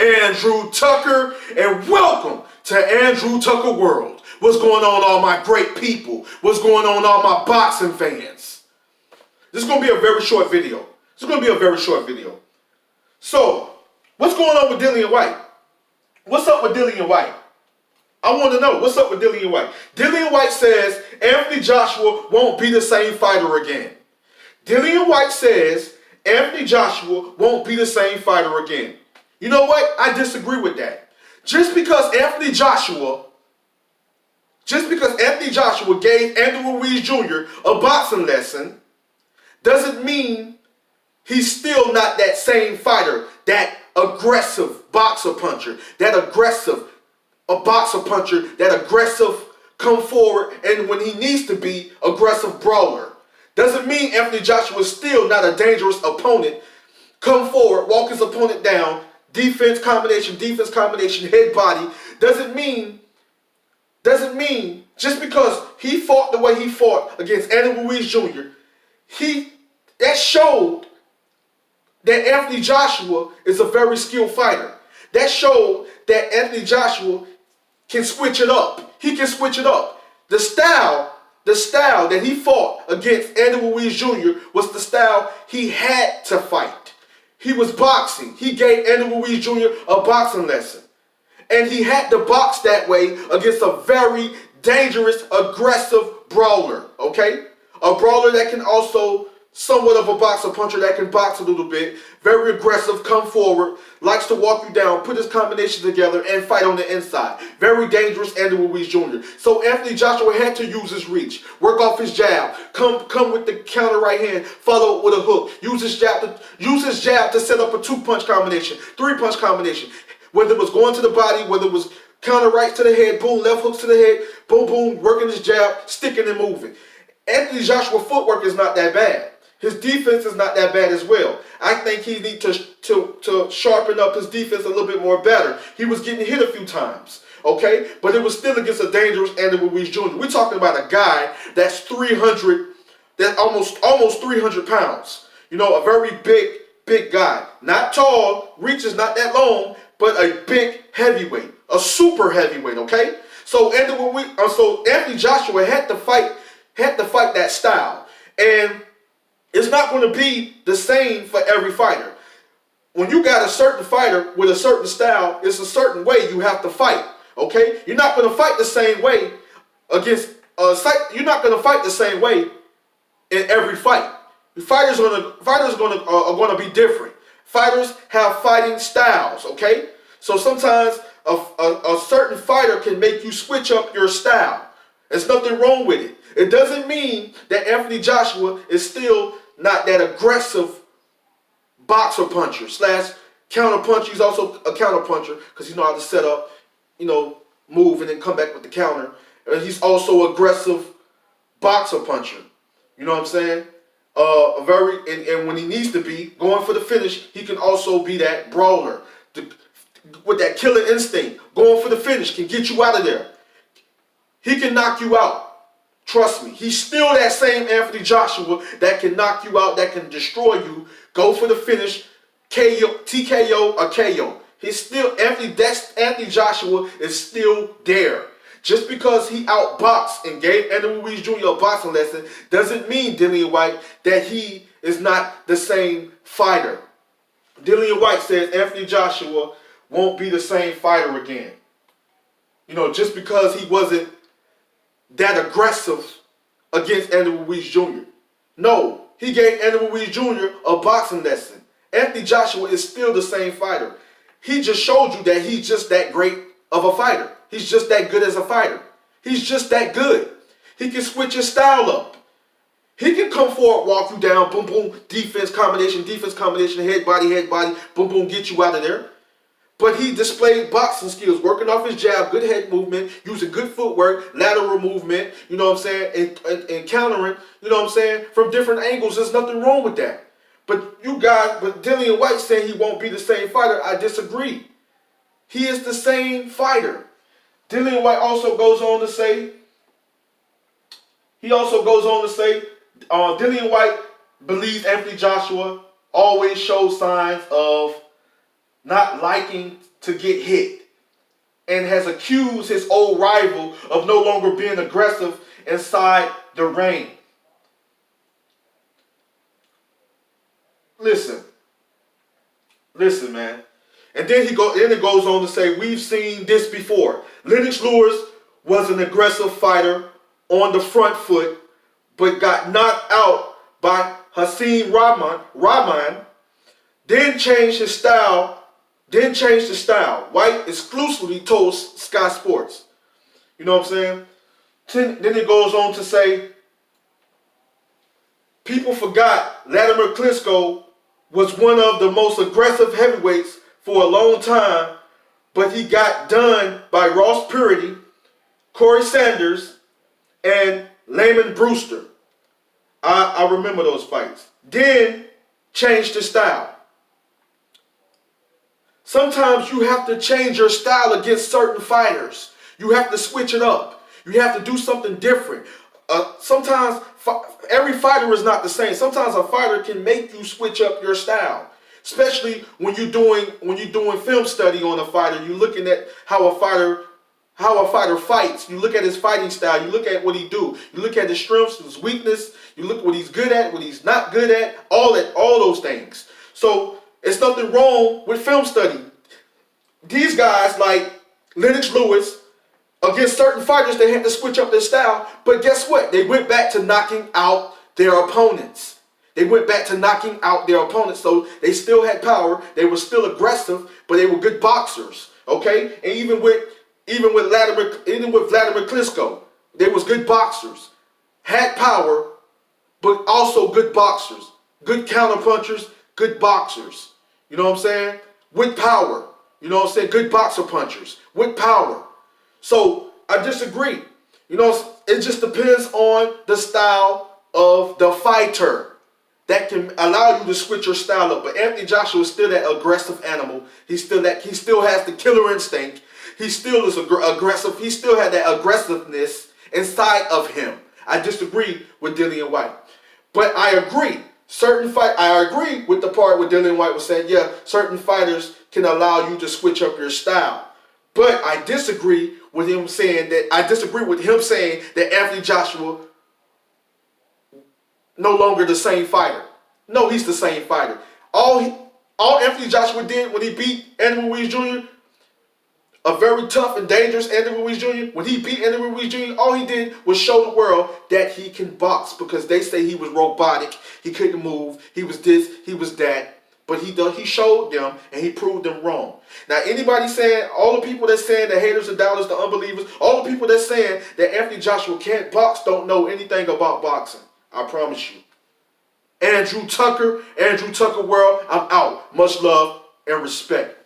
Andrew Tucker, and welcome to Andrew Tucker World. What's going on, all my great people? What's going on, all my boxing fans? This is going to be a very short video. So, what's going on with Dillian Whyte? What's up with Dillian Whyte? I want to know, what's up with Dillian Whyte? Dillian Whyte says Anthony Joshua won't be the same fighter again. Dillian Whyte says Anthony Joshua won't be the same fighter again. You know what? I disagree with that. Just because Anthony Joshua gave Andy Ruiz Jr. a boxing lesson doesn't mean he's still not that same fighter, that aggressive boxer puncher, that aggressive come forward and when he needs to be, aggressive brawler. Doesn't mean Anthony Joshua is still not a dangerous opponent. Come forward, walk his opponent down, defense combination, head body. Doesn't mean just because he fought the way he fought against Andy Ruiz Jr., that showed that Anthony Joshua is a very skilled fighter. That showed that Anthony Joshua can switch it up. He can switch it up. The style that he fought against Andy Ruiz Jr. was the style he had to fight. He was boxing. He gave Andy Ruiz Jr. a boxing lesson. And he had to box that way against a very dangerous, aggressive brawler, okay? A brawler that can also, somewhat of a boxer puncher that can box a little bit, very aggressive, come forward, likes to walk you down, put his combination together, and fight on the inside. Very dangerous, Andy Ruiz Jr. So Anthony Joshua had to use his reach, work off his jab, come with the counter right hand, follow it with a hook, use his jab to set up a 2-punch combination, 3-punch combination. Whether it was going to the body, whether it was counter right to the head, boom, left hooks to the head, boom, boom, working his jab, sticking and moving. Anthony Joshua's footwork is not that bad. His defense is not that bad as well. I think he needs to sharpen up his defense a little bit more better. He was getting hit a few times, okay? But it was still against a dangerous Andy Ruiz Jr. We're talking about a guy that's 300, that's almost 300 pounds. You know, a very big guy. Not tall, reach is not that long, but a big heavyweight, a super heavyweight, okay? So Anthony Joshua had to fight that style. And it's not going to be the same for every fighter. When you got a certain fighter with a certain style, it's a certain way you have to fight, okay? You're not going to fight the same way you're not going to fight the same way in every fight. Fighters are going to be different. Fighters have fighting styles, okay? So sometimes a certain fighter can make you switch up your style. There's nothing wrong with it. It doesn't mean that Anthony Joshua is still not that aggressive boxer puncher / counter puncher. He's also a counter puncher because he knows how to set up, move and then come back with the counter. And he's also aggressive boxer puncher. You know what I'm saying? And when he needs to be going for the finish, he can also be that brawler with that killer instinct. Going for the finish can get you out of there. He can knock you out. Trust me, he's still that same Anthony Joshua that can knock you out, that can destroy you, go for the finish, KO, TKO or KO. Anthony Joshua is still there. Just because he outboxed and gave Andy Ruiz Jr. a boxing lesson doesn't mean, Dillian Whyte, that he is not the same fighter. Dillian Whyte says Anthony Joshua won't be the same fighter again. Just because he wasn't that aggressive against Andy Ruiz Jr. No, he gave Andy Ruiz Jr. a boxing lesson. Anthony Joshua is still the same fighter. He just showed you that he's just that great of a fighter. He's just that good as a fighter. He's just that good. He can switch his style up. He can come forward, walk you down, boom, boom, defense combination, head body, boom, boom, get you out of there. But he displayed boxing skills, working off his jab, good head movement, using good footwork, lateral movement, you know what I'm saying, and countering, you know what I'm saying, from different angles. There's nothing wrong with that. But Dillian Whyte saying he won't be the same fighter, I disagree. He is the same fighter. Dillian Whyte also goes on to say, Dillian Whyte believes Anthony Joshua always shows signs of not liking to get hit and has accused his old rival of no longer being aggressive inside the ring. Listen, man. And then it goes on to say, we've seen this before. Lennox Lewis was an aggressive fighter on the front foot, but got knocked out by Hasim Rahman, then changed the style. White exclusively told Sky Sports. You know what I'm saying? Then it goes on to say, people forgot Latimer Klitschko was one of the most aggressive heavyweights for a long time, but he got done by Ross Purity, Corey Sanders, and Layman Brewster. I remember those fights. Then changed his style. Sometimes you have to change your style against certain fighters. You have to switch it up. You have to do something different. Sometimes every fighter is not the same. Sometimes a fighter can make you switch up your style. Especially when you're doing film study on a fighter, you're looking at how a fighter fights. You look at his fighting style. You look at what he do. You look at his strengths, his weakness. You look at what he's good at, what he's not good at. All those things. So it's nothing wrong with film study. These guys like Lennox Lewis, against certain fighters, they had to switch up their style. But guess what? They went back to knocking out their opponents. So they still had power. They were still aggressive, but they were good boxers. Okay? And even with Vladimir Klitschko, they was good boxers. Had power, but also good boxers. Good counterpunchers, good boxers. You know what I'm saying? With power. You know what I'm saying? Good boxer punchers. With power. So I disagree. You know, it just depends on the style of the fighter. That can allow you to switch your style up. But Anthony Joshua is still that aggressive animal. He still has the killer instinct. He still is aggressive. He still had that aggressiveness inside of him. I disagree with Dillian Whyte. But I agree. I agree with the part where Dillian Whyte was saying, yeah, certain fighters can allow you to switch up your style. But I disagree with him saying that Anthony Joshua no longer the same fighter. No, he's the same fighter. All Anthony Joshua did when he beat Andy Ruiz Jr., a very tough and dangerous Andy Ruiz Jr., when he beat Andy Ruiz Jr., all he did was show the world that he can box, because they say he was robotic, he couldn't move, he was this, he was that. But he showed them, and he proved them wrong. Now, anybody saying, all the people that's saying, the haters, the doubters, the unbelievers, all the people that's saying that Anthony Joshua can't box don't know anything about boxing. I promise you. Andrew Tucker World, I'm out. Much love and respect.